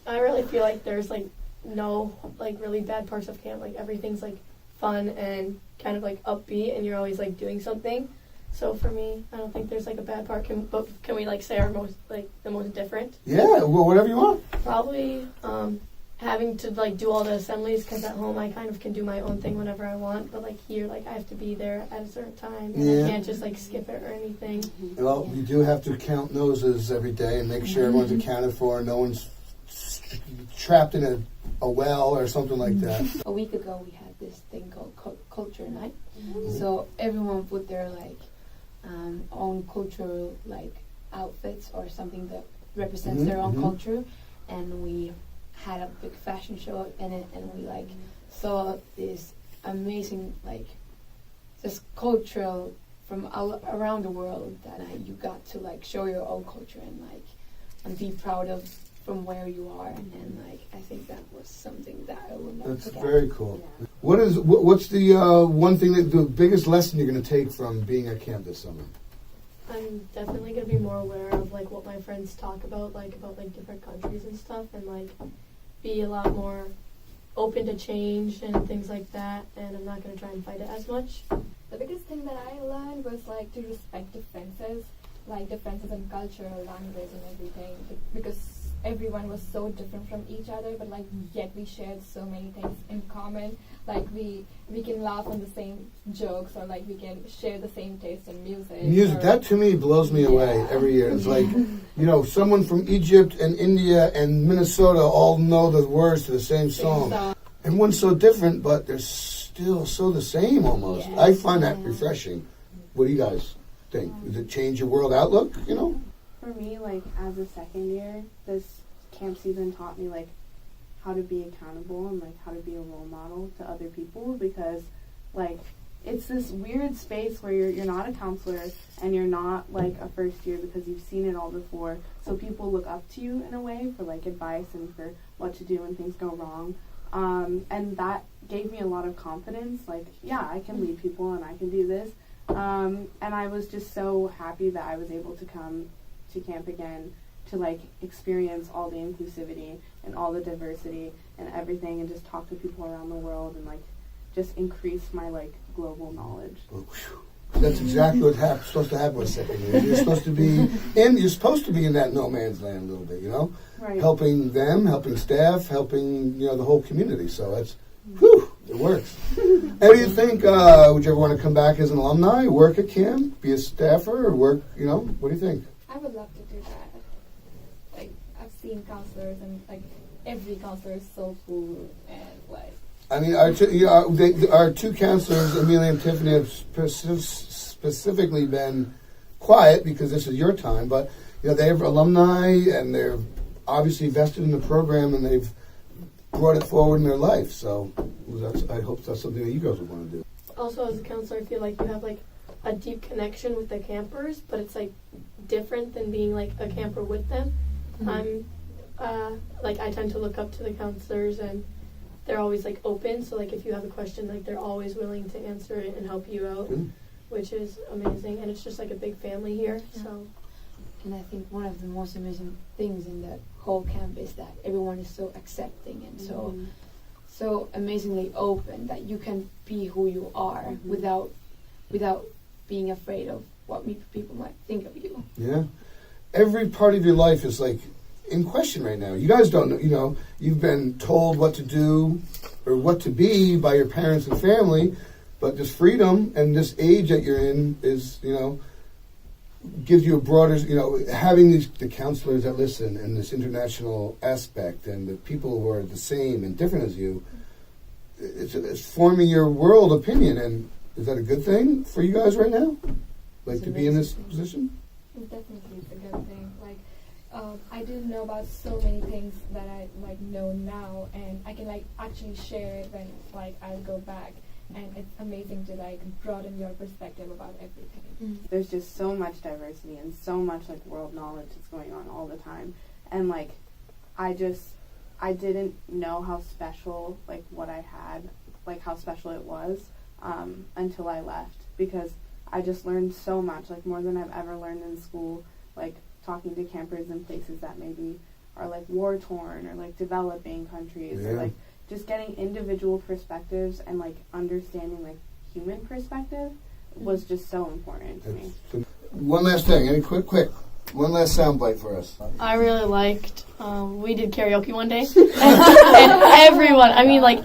I really feel like there's like no like really bad parts of camp. Like everything's like fun and kind of like upbeat, and you're always like doing something. So for me, I don't think there's like a bad part. Can we like say our most like the most different? Yeah, well, whatever you want. Probably having to like do all the assemblies, because at home I kind of can do my own thing whenever I want, but like here, like I have to be there at a certain time, and I can't just like skip it or anything. Well, you do have to count noses every day and make sure everyone's accounted for, no one's trapped in a well or something like that. A week ago we had this thing called Culture Night. So everyone put their like own cultural like outfits or something that represents their own culture, and we had a big fashion show in it, and we like saw this amazing like this cultural from all around the world that you got to like show your own culture and be proud of from where you are, and like I think that was something that I will never forget. That's very cool. Yeah. What's the one thing that the biggest lesson you're going to take from being at camp this summer? I'm definitely going to be more aware of like what my friends talk about like different countries and stuff, and like be a lot more open to change and things like that, and I'm not going to try and fight it as much. The biggest thing that I learned was like to respect differences, like differences in culture, language and everything, because everyone was so different from each other, but like yet we shared so many things in common. Like we can laugh on the same jokes, or like we can share the same taste in music. That to me blows me away every year. It's like, someone from Egypt and India and Minnesota all know the words to the same song. And one's so different, but they're still so the same almost. Yes. I find that refreshing. What do you guys think? Does it change your world outlook, For me, like, as a second year, this camp season taught me, like, how to be accountable and, like, how to be a role model to other people, because, like, it's this weird space where you're not a counselor and you're not, like, a first year because you've seen it all before. So people look up to you in a way for, like, advice and for what to do when things go wrong. And that gave me a lot of confidence. Like, yeah, I can lead people and I can do this. And I was just so happy that I was able to come to camp again to like experience all the inclusivity and all the diversity and everything, and just talk to people around the world and like just increase my like global knowledge. That's exactly what's supposed to happen with second year. You're supposed to be in that no man's land a little bit, right. Helping them, helping staff, helping the whole community. So it's it works. And do you think would you ever want to come back as an alumni, work at camp, be a staffer, or work? What do you think? I would love to do that. Like, I've seen counselors, and like every counselor is so cool, and like. I mean, our two counselors, Amelia and Tiffany, have specifically been quiet because this is your time. But they have alumni, and they're obviously vested in the program, and they've brought it forward in their life. So I hope that's something that you guys would want to do. Also, as a counselor, I feel like you have like a deep connection with the campers, but it's like different than being like a camper with them. I tend to look up to the counselors, and they're always like open. So like if you have a question, like they're always willing to answer it and help you out, which is amazing. And it's just like a big family here. Yeah. So. And I think one of the most amazing things in the whole camp is that everyone is so accepting and so amazingly open that you can be who you are without being afraid of what people might think of you. Yeah. Every part of your life is like in question right now. You guys don't know, you've been told what to do or what to be by your parents and family, but this freedom and this age that you're in is, gives you a broader, having the counselors that listen and this international aspect and the people who are the same and different as you, it's forming your world opinion. And is that a good thing for you guys right now? Like to be in this position? Definitely it's a good thing. Like, I didn't know about so many things that I like know now, and I can like actually share it when like I'll go back. And it's amazing to like broaden your perspective about everything. There's just so much diversity and so much like world knowledge that's going on all the time. And like, I didn't know how special like what I had, like how special it was until I left, because I just learned so much, like more than I've ever learned in school, like talking to campers in places that maybe are like war torn or like developing countries. Yeah. Like just getting individual perspectives and like understanding like human perspective was just so important to me. One last thing, any quick. One last soundbite for us. I really liked, we did karaoke one day, and everyone, I mean, like,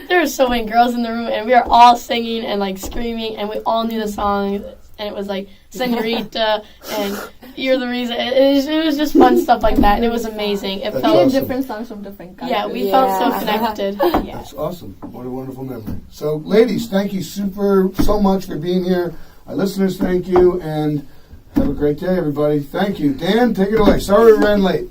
there were so many girls in the room, and we were all singing and, like, screaming, and we all knew the song, and it was, like, Senorita, and You're the Reason. It was just fun stuff like that, and it was amazing. It That's felt, We did awesome. different songs from different countries. yeah, we felt so connected. Yeah. That's awesome. What a wonderful memory. So, ladies, thank you so much for being here. Our listeners, thank you, and have a great day, everybody. Thank you. Dan, take it away. Sorry we ran late.